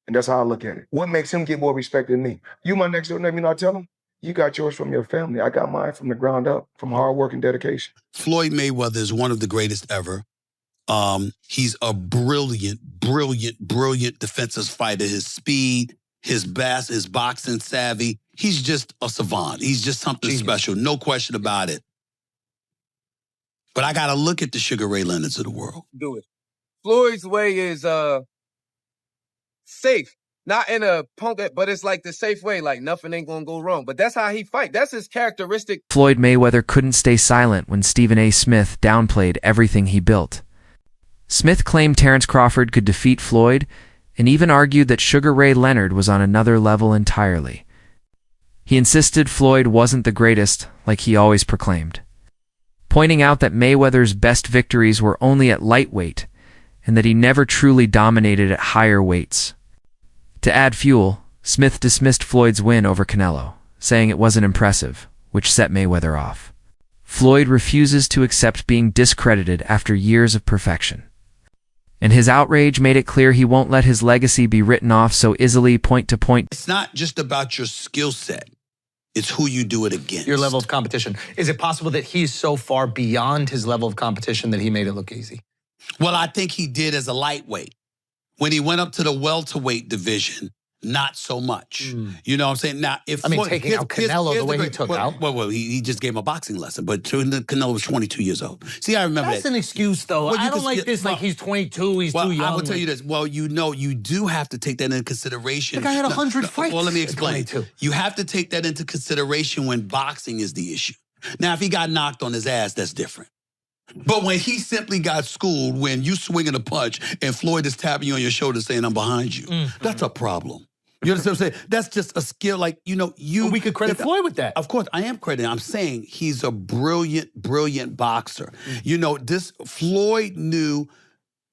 And that's how I look at it. What makes him get more respect than me? You my next door neighbor, you know, I tell him, you got yours from your family. I got mine from the ground up, from hard work and dedication. Floyd Mayweather is one of the greatest ever. He's a brilliant defensive fighter. His speed, his boxing savvy. He's just a savant. He's just something special. No question about it. But I got to look at the Sugar Ray Leonards of the world. Do it. Floyd's way is safe. Not in a punk, but it's like the safe way, like nothing ain't gonna go wrong. But that's how he fight. That's his characteristic. Floyd Mayweather couldn't stay silent when Stephen A. Smith downplayed everything he built. Smith claimed Terrence Crawford could defeat Floyd and even argued that Sugar Ray Leonard was on another level entirely. He insisted Floyd wasn't the greatest, like he always proclaimed, pointing out that Mayweather's best victories were only at lightweight and that he never truly dominated at higher weights. To add fuel, Smith dismissed Floyd's win over Canelo, saying it wasn't impressive, which set Mayweather off. Floyd refuses to accept being discredited after years of perfection. And his outrage made it clear he won't let his legacy be written off so easily point to point. It's not just about your skill set. It's who you do it against. Your level of competition. Is it possible that he's so far beyond his level of competition that he made it look easy? Well, I think he did as a lightweight. When he went up to the welterweight division, not so much. You know what I'm saying? Now, if taking out Canelo the way he took out. Well, he just gave him a boxing lesson, but Canelo was 22 years old. See, I remember That's that. an excuse, though. I don't like this, like he's 22, he's too young. I will tell you this. Well, you know, you do have to take that into consideration. The guy had 100 fights. Well, let me explain. 22. You have to take that into consideration when boxing is the issue. Now, if he got knocked on his ass, that's different. But when he simply got schooled, when you swinging a punch and Floyd is tapping you on your shoulder saying, I'm behind you, that's a problem. You understand what I'm saying? That's just a skill, like, you know, But we could credit Floyd with that. Of course, I am crediting. I'm saying he's a brilliant boxer. You know, Floyd knew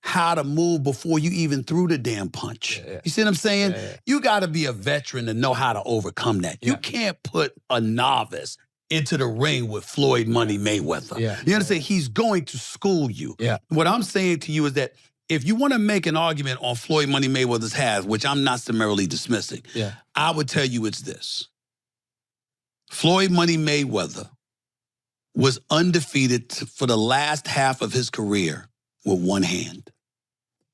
how to move before you even threw the damn punch. You see what I'm saying? You got to be a veteran to know how to overcome that. You can't put a novice into the ring with Floyd Money Mayweather. You understand? He's going to school you. What I'm saying to you is that if you want to make an argument on Floyd Money Mayweather's half, which I'm not summarily dismissing, I would tell you it's this. Floyd Money Mayweather was undefeated for the last half of his career with one hand.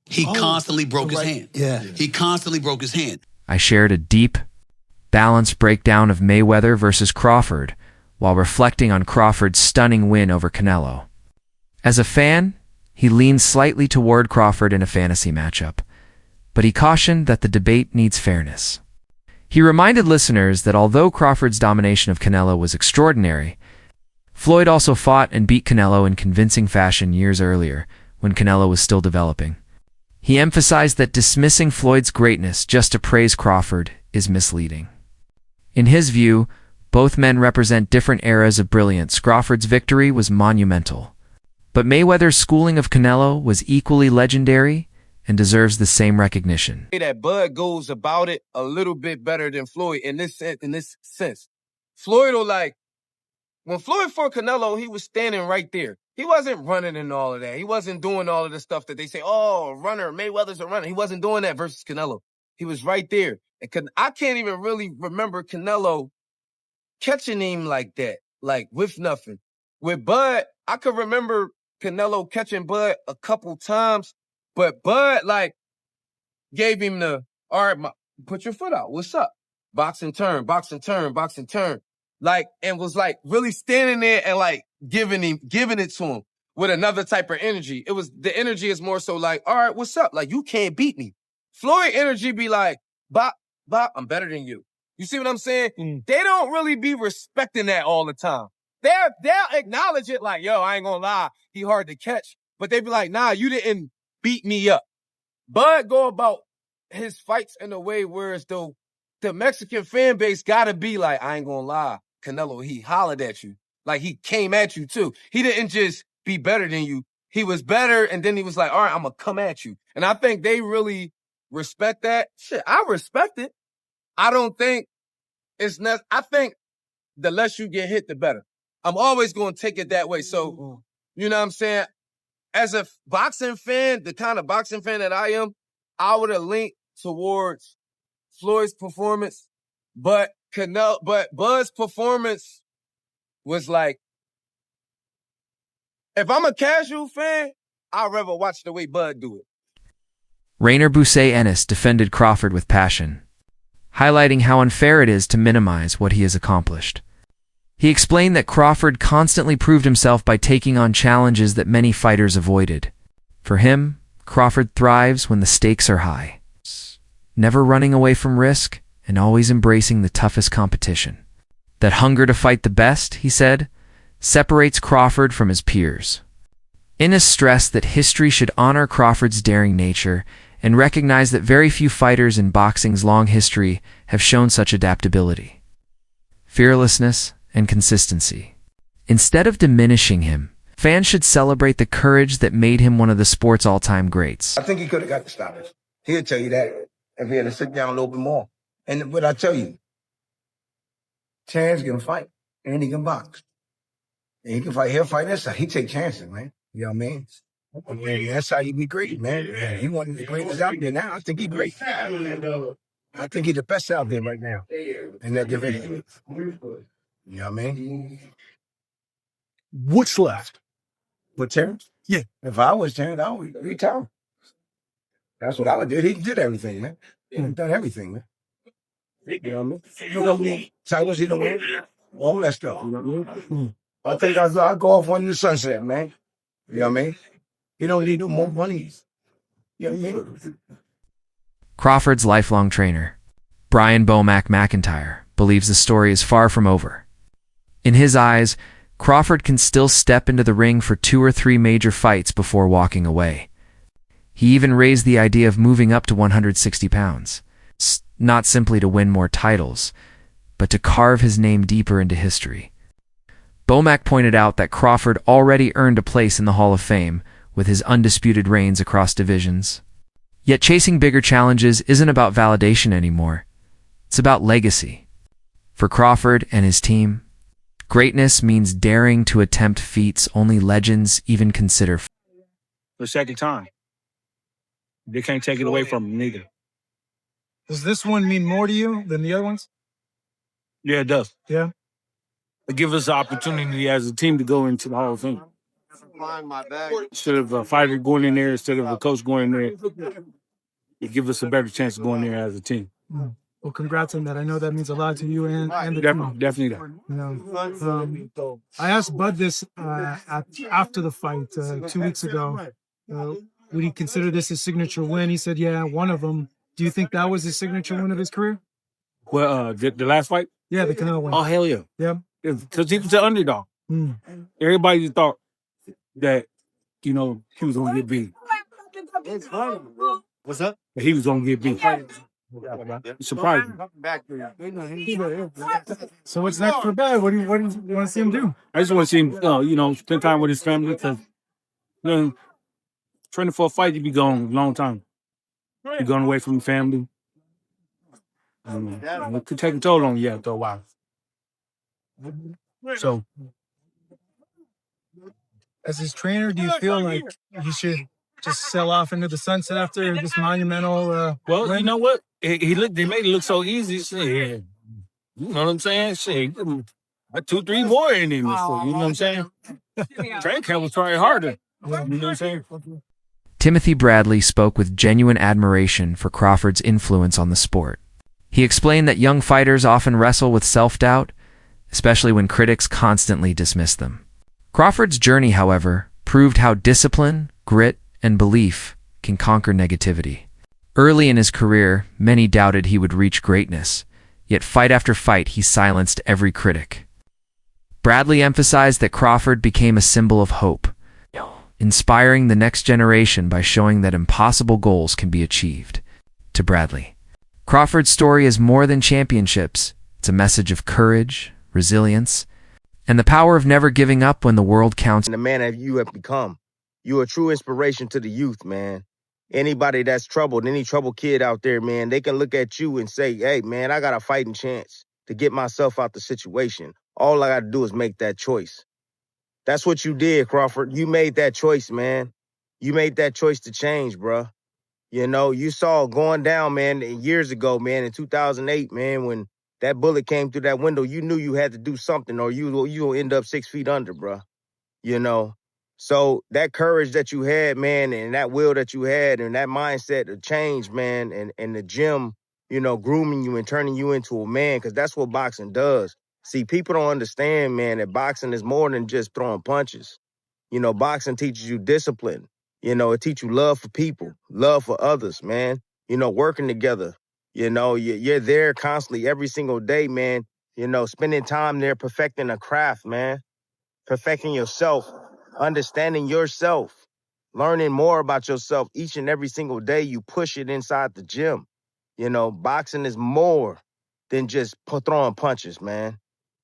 He constantly broke his hand. He constantly broke his hand. I shared a deep, balanced breakdown of Mayweather versus Crawford while reflecting on Crawford's stunning win over Canelo. As a fan, he leaned slightly toward Crawford in a fantasy matchup, but he cautioned that the debate needs fairness. He reminded listeners that although Crawford's domination of Canelo was extraordinary, Floyd also fought and beat Canelo in convincing fashion years earlier, when Canelo was still developing. He emphasized that dismissing Floyd's greatness just to praise Crawford is misleading. In his view, both men represent different eras of brilliance. Crawford's victory was monumental, but Mayweather's schooling of Canelo was equally legendary and deserves the same recognition. That Bud goes about it a little bit better than Floyd in this sense. Floyd will when Floyd fought Canelo, he was standing right there. He wasn't running and all of that. He wasn't doing all of the stuff that they say, oh, a runner, Mayweather's a runner. He wasn't doing that versus Canelo. He was right there. And I can't even really remember Canelo catching him like that, like with nothing. With Bud, I could remember Canelo catching Bud a couple times, but Bud gave him the, all right, put your foot out. What's up? Boxing turn, boxing turn, boxing turn. And was really standing there and giving it to him with another type of energy. The energy is more so all right, what's up? You can't beat me. Floyd energy be bop, I'm better than you. You see what I'm saying? They don't really be respecting that all the time. They'll acknowledge it yo, I ain't gonna lie, he hard to catch. But they be nah, you didn't beat me up. Bud go about his fights in a way where as though the Mexican fan base gotta be I ain't gonna lie, Canelo, he hollered at you. He came at you too. He didn't just be better than you. He was better, and then he was all right, I'm gonna come at you. And I think they really respect that. Shit, I respect it. I don't think it's I think the less you get hit, the better. I'm always going to take it that way. So, you know what I'm saying? As a boxing fan, the kind of boxing fan that I am, I would have linked towards Floyd's performance, but Bud's performance was like, if I'm a casual fan, I'd rather watch the way Bud do it. Rainer Bousset Ennis defended Crawford with passion, highlighting how unfair it is to minimize what he has accomplished. He explained that Crawford constantly proved himself by taking on challenges that many fighters avoided. For him, Crawford thrives when the stakes are high, never running away from risk and always embracing the toughest competition. That hunger to fight the best, he said, separates Crawford from his peers. Ennis stressed that history should honor Crawford's daring nature and recognize that very few fighters in boxing's long history have shown such adaptability, fearlessness, and consistency. Instead of diminishing him, fans should celebrate the courage that made him one of the sport's all-time greats. I think he could have got the stoppage. He'll tell you that if he had to sit down a little bit more. But I tell you, Chance can fight and he can box. And he can fight. He'll fight that side. He take chances, man. You know what I mean? And that's how you be great, man. He one of the greatest out there now. I think he's great. I think he's the best out there right now in that division. You know what I mean? What's left? With Terrence? Yeah. If I was Terrence, I would retire. That's what I would do. He did everything, man. He done everything, man. You know what I mean? Titles he don't win. All that stuff. You know what I mean? I think I'll go off one in the sunset, man. You know what I mean? He don't need no more money. You know what I mean? Crawford's lifelong trainer, Brian Bomac McIntyre, believes the story is far from over. In his eyes, Crawford can still step into the ring for 2 or 3 major fights before walking away. He even raised the idea of moving up to 160 pounds, not simply to win more titles, but to carve his name deeper into history. Bomac pointed out that Crawford already earned a place in the Hall of Fame with his undisputed reigns across divisions. Yet chasing bigger challenges isn't about validation anymore. It's about legacy. For Crawford and his team, greatness means daring to attempt feats only legends even consider. The second time. They can't take it away from him, neither. Does this one mean more to you than the other ones? Yeah, it does. Yeah. It gives us the opportunity as a team to go into the Hall of Fame. Instead of a fighter going in there, instead of a coach going in there, it gives us a better chance of going there as a team. Well, congrats on that. I know that means a lot to you and the team. Definitely that. You know, I asked Bud this after the fight 2 weeks ago. Would he consider this his signature win? He said, yeah, one of them. Do you think that was his signature win of his career? Well, the last fight? Yeah, the Canelo win. Oh, hell yeah. Yeah. Because he was the underdog. Everybody thought that, he was going to get beat. What's up? That he was going to get beat. It's surprising. So what's next for Bud? What do you want to see him do? I just want to see him, spend time with his family because, training for a fight, you be gone a long time. You're going away from your family. It could take a toll on you after a while. So, as his trainer, do you feel like he should just sell off into the sunset after this monumental well, win? you know what? They made it look so easy. Shit. You know what I'm saying? Shit, 2, 3 more in him. You know what I'm saying? Train camp was trying harder. You know what I'm saying? Timothy Bradley spoke with genuine admiration for Crawford's influence on the sport. He explained that young fighters often wrestle with self-doubt, especially when critics constantly dismiss them. Crawford's journey, however, proved how discipline, grit, and belief can conquer negativity. Early in his career, many doubted he would reach greatness, yet fight after fight he silenced every critic. Bradley emphasized that Crawford became a symbol of hope, inspiring the next generation by showing that impossible goals can be achieved. To Bradley, Crawford's story is more than championships. It's a message of courage, resilience, and the power of never giving up when the world counts. And the man that you have become, you're a true inspiration to the youth, man. Anybody that's troubled, any troubled kid out there, man, they can look at you and say, hey, man, I got a fighting chance to get myself out the situation. All I got to do is make that choice. That's what you did, Crawford. You made that choice, man. You made that choice to change, bruh. You know, you saw going down, man, years ago, man, in 2008, man, when that bullet came through that window, you knew you had to do something or you'll end up 6 feet under, bro. You know? So that courage that you had, man, and that will that you had and that mindset of change, man, and the gym, you know, grooming you and turning you into a man, because that's what boxing does. See, people don't understand, man, that boxing is more than just throwing punches. You know, boxing teaches you discipline. You know, it teaches you love for people, love for others, man. You know, working together. You know, you're there constantly every single day, man. You know, spending time there perfecting a craft, man. Perfecting yourself, understanding yourself, learning more about yourself each and every single day. You push it inside the gym. You know, boxing is more than just throwing punches, man.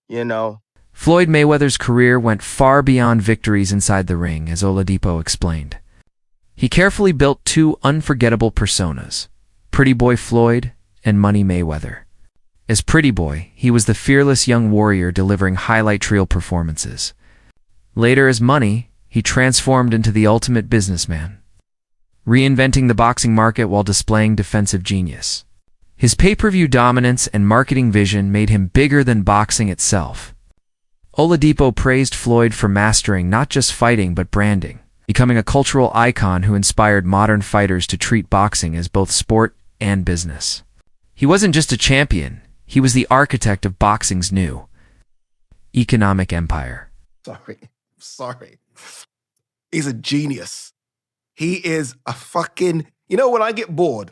You know, Floyd Mayweather's career went far beyond victories inside the ring, as Oladipo explained. He carefully built two unforgettable personas, Pretty Boy Floyd and Money Mayweather. As Pretty Boy, he was the fearless young warrior delivering highlight reel performances. Later as Money, he transformed into the ultimate businessman, reinventing the boxing market while displaying defensive genius. His pay-per-view dominance and marketing vision made him bigger than boxing itself. Oladipo praised Floyd for mastering not just fighting but branding, becoming a cultural icon who inspired modern fighters to treat boxing as both sport and business. He wasn't just a champion, he was the architect of boxing's new economic empire. Sorry. He's a genius. He is a fucking... You know, when I get bored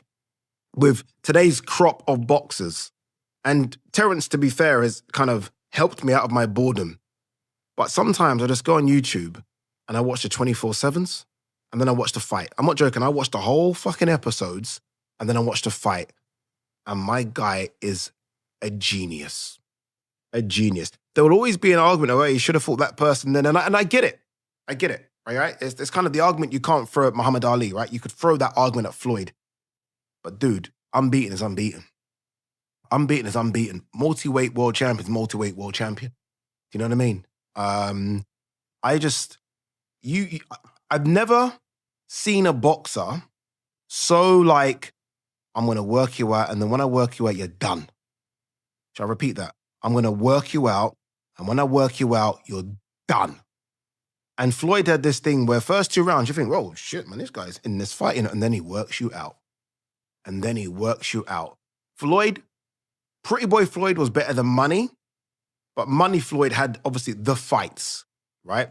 with today's crop of boxers, and Terrence, to be fair, has kind of helped me out of my boredom, but sometimes I just go on YouTube and I watch the 24/7s, and then I watch the fight. I'm not joking, I watch the whole fucking episodes, and then I watch the fight. And my guy is a genius. A genius. There will always be an argument, oh, he should have fought that person then, and I get it. I get it, right? It's kind of the argument you can't throw at Muhammad Ali, right? You could throw that argument at Floyd. But dude, unbeaten is unbeaten. Unbeaten is unbeaten. Multi-weight world champion is multi-weight world champion. Do you know what I mean? I've never seen a boxer so like, I'm going to work you out, and then when I work you out, you're done. Shall I repeat that? I'm going to work you out, and when I work you out, you're done. And Floyd had this thing where first 2 rounds, you think, oh, shit, man, this guy's in this fight, and then he works you out. And then he works you out. Floyd, Pretty Boy Floyd was better than Money, but Money Floyd had, obviously, the fights, right?